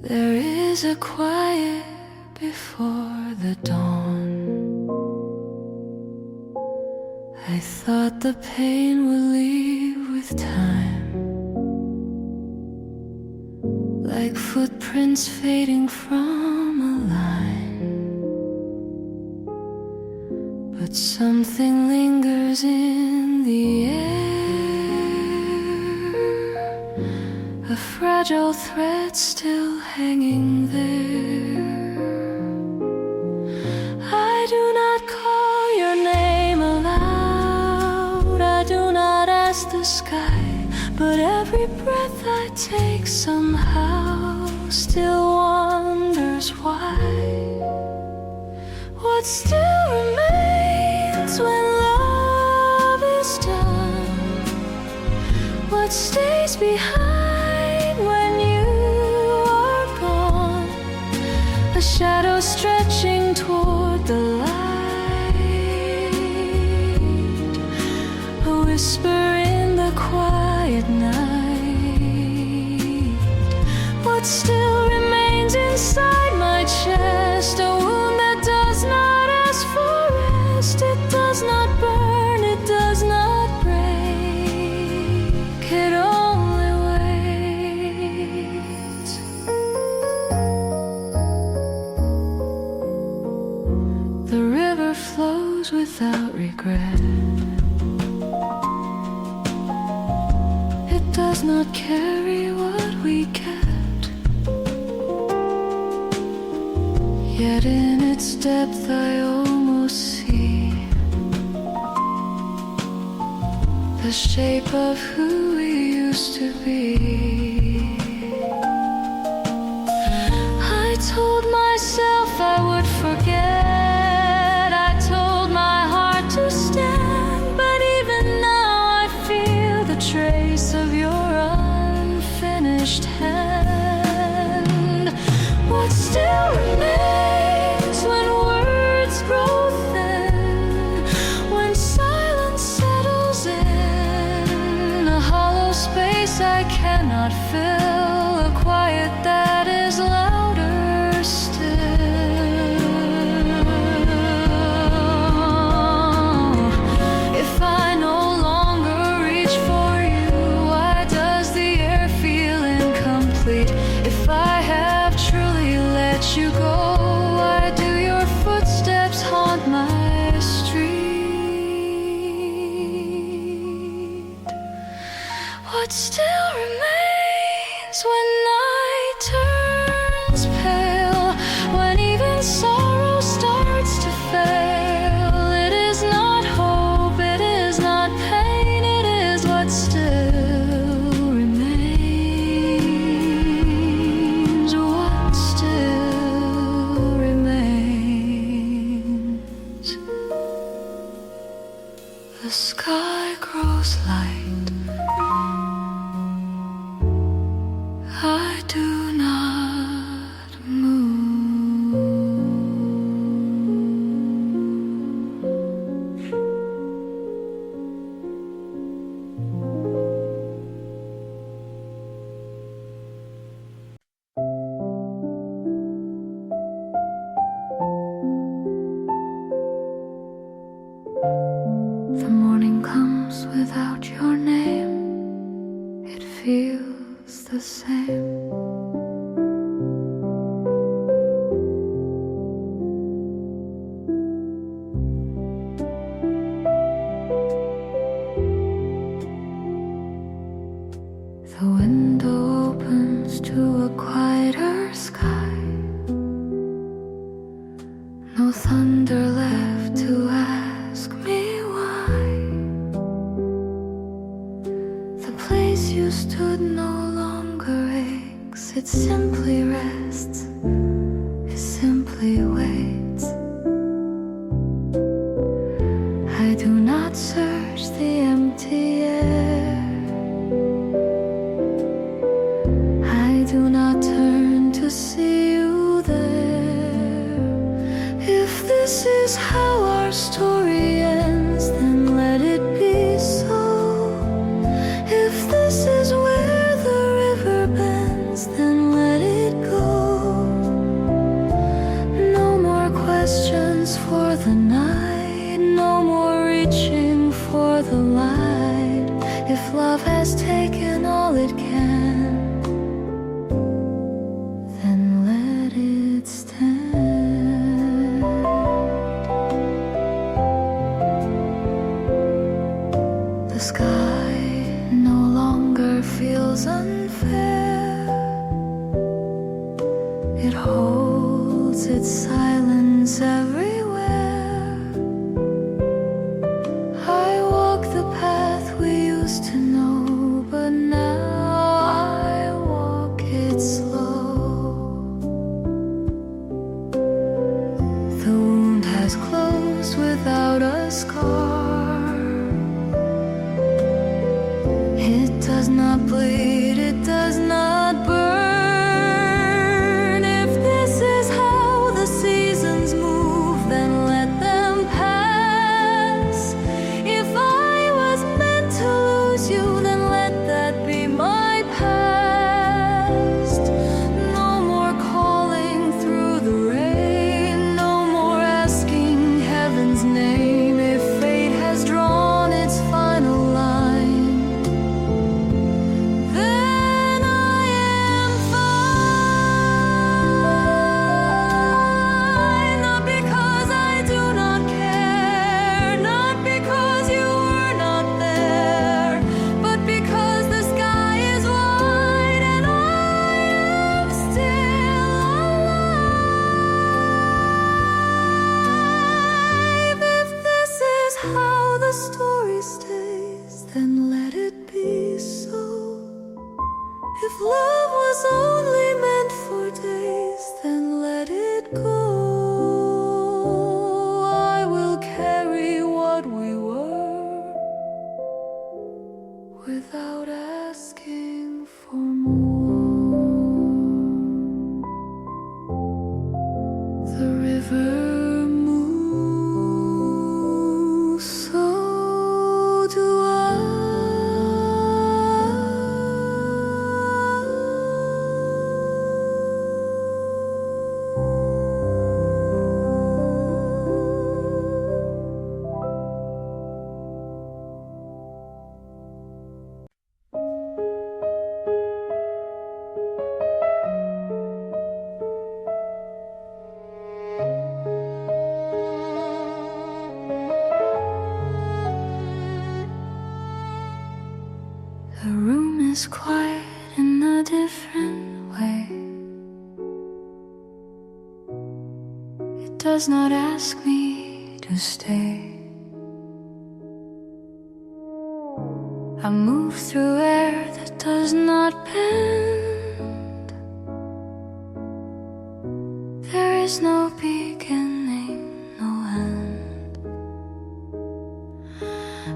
There is a quiet before the dawn. I thought the pain would leave with time, like footprints fading from a line. But something lingers in the air, a fragile thread still hanging there. I do not call your name aloud, I do not ask the sky, but every breath I take somehow still wonders why. What still remains when love is done? What stays behind when you are gone? A shadow stretching toward the light, a whisper in the quiet night. What still remains inside my chest? A wound that does not ask for rest. It does not burn, it does not break, it only waits. The river flows without regret. It does not carry what we get, yet in its depth I almost see the shape of who we used to be. I told myself I would forget, I told my heart to stand, but even now I feel the trace of your unfinished hand. What still remains when words grow thin, when silence settles in, a hollow space I cannot fill, a quiet that is louder still. If I no longer reach for you, why does the air feel incomplete? If I have truly let you go, what still remains when night turns pale, when even sorrow starts to fail. It is not hope, it is not pain, it is what still remains, what still remains. The sky grows light, I do not move. The morning comes without your name, it feels the same. The window opens to a quieter sky. No thunder left to ask me why. The place you stood no longer aches. It simply rests. It simply waits. I do not search the empty air. I do not turn to see you there. If this is how our story ends, then let it be so. If this is where the river bends, then let it go. No more questions for the night, no more reaching for the light. If love has taken all it can, then let it stand. The sky no longer feels unfair. It holds its silence everywhere. I walk the path we used to know, but now I walk it slow. The wound has closed without a scar. It does not bleed, it does not burn. If this is how the seasons move, then let them pass. If I was meant to lose you, then let that be my past. No more calling through the rain, no more asking heaven's name. If fate has drawn its final line, then I am fine. Not because I do not care, not because you were not there, but because the sky is wide and I am still alive. If this is how the story stays, then let it be so. If love was only meant for days, then let it go. I will carry what we were without asking for more. The river moves, so do I. The room is quiet in a different way. It does not ask me to stay. I move through air that does not bend. There is no beginning, no end.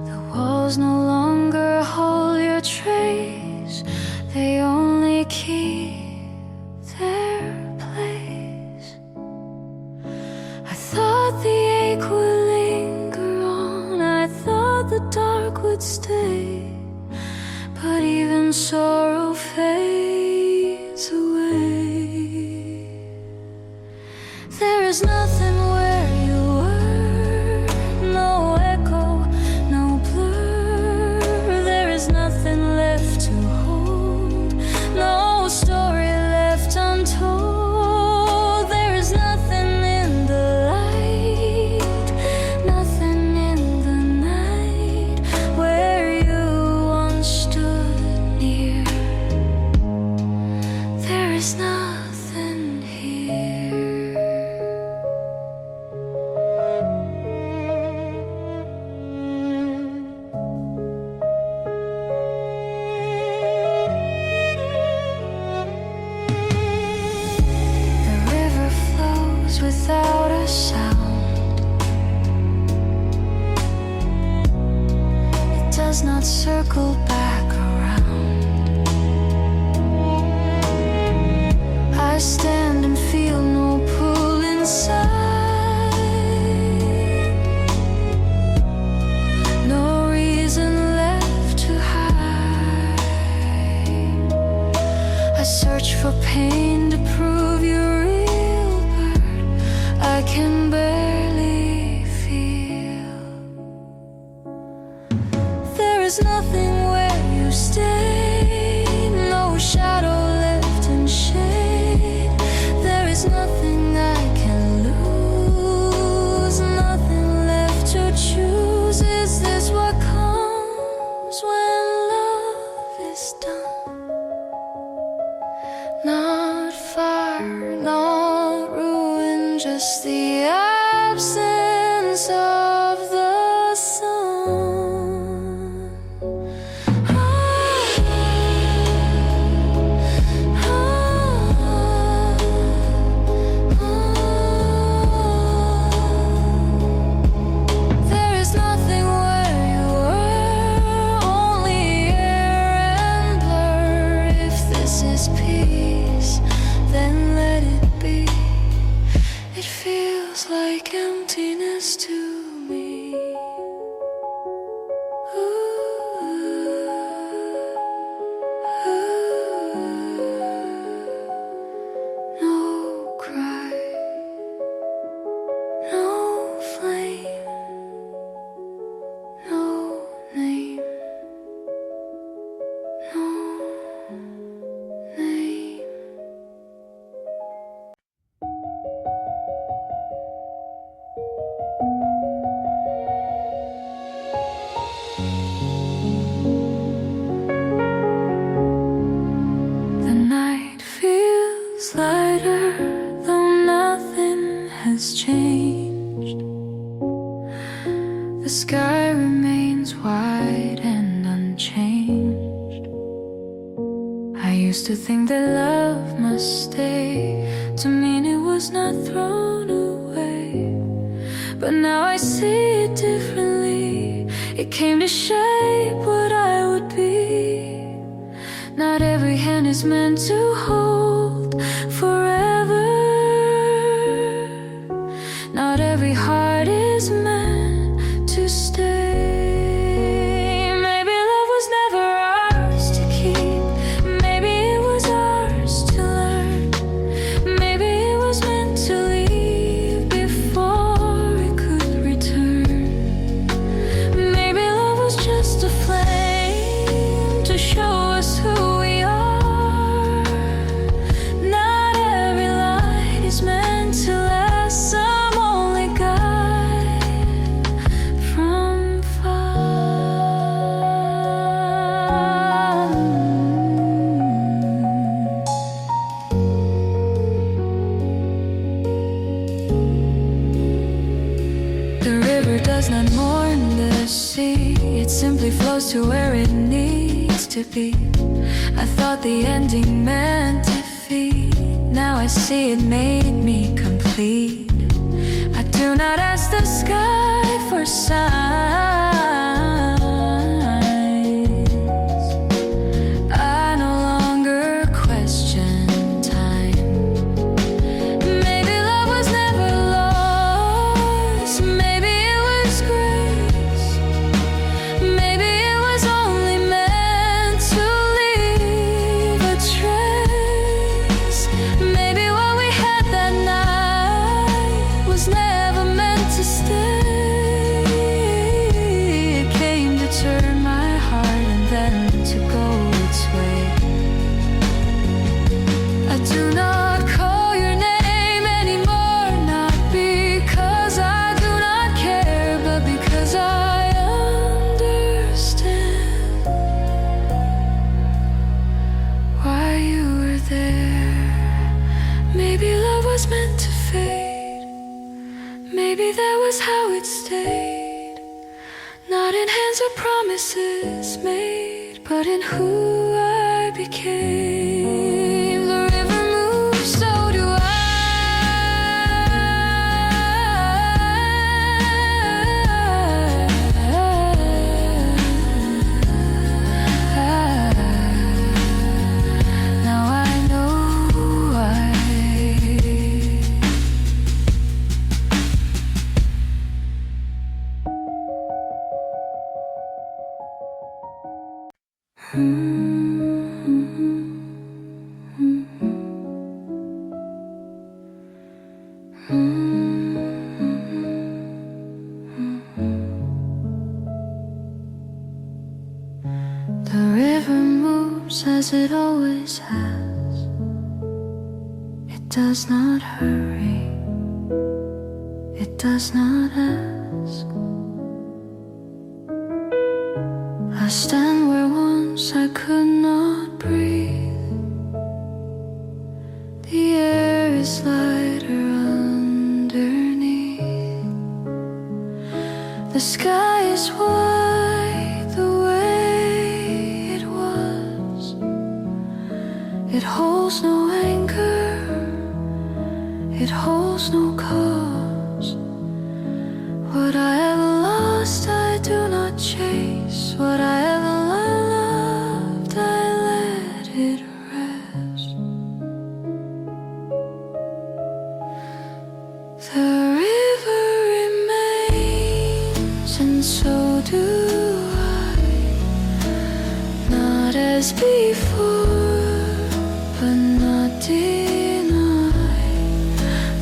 The walls no longer hold your trace. They only keep their place. I thought the ache would linger on. I thought the dark would stay. But even sorrow fades away. There is nothing where you were, no echo, no blur. There is nothing left to hold, no story left untold. There is nothing in the light, nothing in the night where you once stood near. There is nothing here. The river flows without a sound. It does not circle back around. I stand and feel no pull inside. No reason left to hide. I search for pain to prove you're real, but I can barely feel. There is nothing where you stay, no shadow left in shade. There is nothing I can lose, nothing left to choose. Is this what comes when love is done? Not fire, not ruin, just the absence of the sun. There is nothing where you were, only air and blur. If this is peace, then let it be. It feels like emptiness to me. No cry, no flame, no name, no name. The night feels lighter, though nothing has changed. The sky remains wide and unchanged. I used to think that love must stay, to mean it was not thrown away. But now I see it differently. It came to shape what I would be. Not every hand is meant to hold forever. Not every heart is meant to stay. Maybe love was never ours to keep. Maybe it was ours to learn. Maybe it was meant to leave before it could return. Maybe love was just a flame to show us who we are. simply flows to where it needs to be. I thought the ending meant defeat. Now I see it made me complete. I do not ask the sky for signs. I no longer question time. Maybe love was never lost. Maybe it was grace. Maybe it was only meant to leave a trace. Maybe what we had that night was never meant to stay. It came to turn my heart and then to go its way. I do not call your name anymore, not because I do not care, but because I understand why you were there. Maybe love was meant to fade. Maybe that was how it stayed. Not in hands or promises made, but in who I became. The river moves, so do Now I know why. The river moves as it always has. It does not hurry. It does not ask. I stand where once I could not breathe. The air is lighter underneath. The sky is white the way it was. It holds no anger. It holds no cause. What I have lost I do not chase. What I have loved I let it rest. The river remains and so do I. Not as before, but not denied.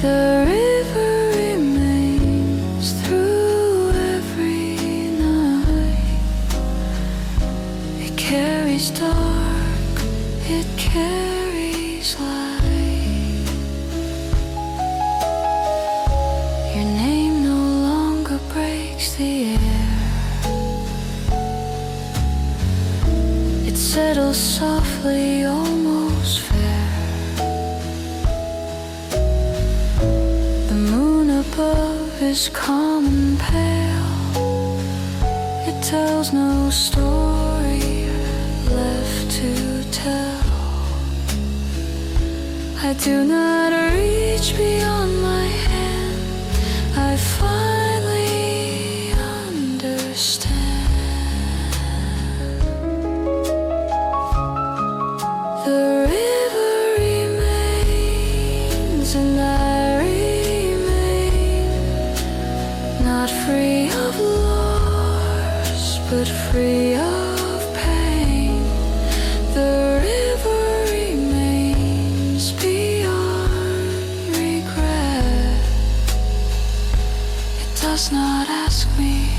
The river remains through every night. It carries dark, it carries light. Your name no longer breaks the air. It settles softly, almost fair. The moon above is calm and pale. It tells no story left to tell. I do not reach beyond my hand. I finally understand. The river remains and I remain. Not free of loss, but free of pain. The river remains beyond regret. It does not ask me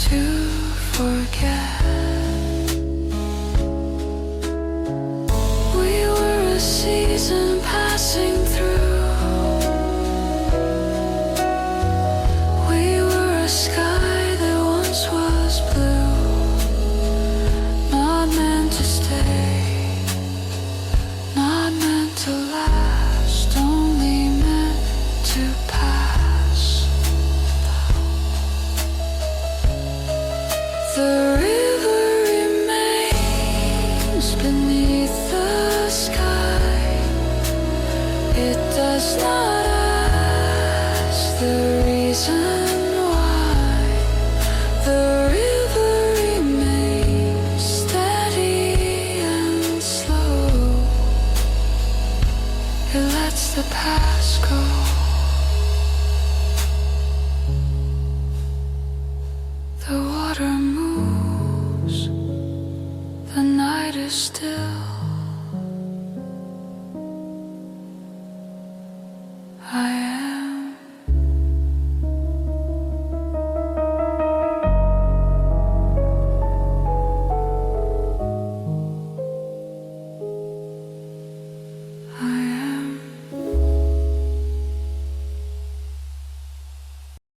to forget. We were a season passing through. We were a sky that once was blue. Not meant to stay, not meant to last, only meant to pass. The river remains beneath the sky. It does not ask the reason why. The river remains steady and slow. It lets the past go. The water moves, the night is still.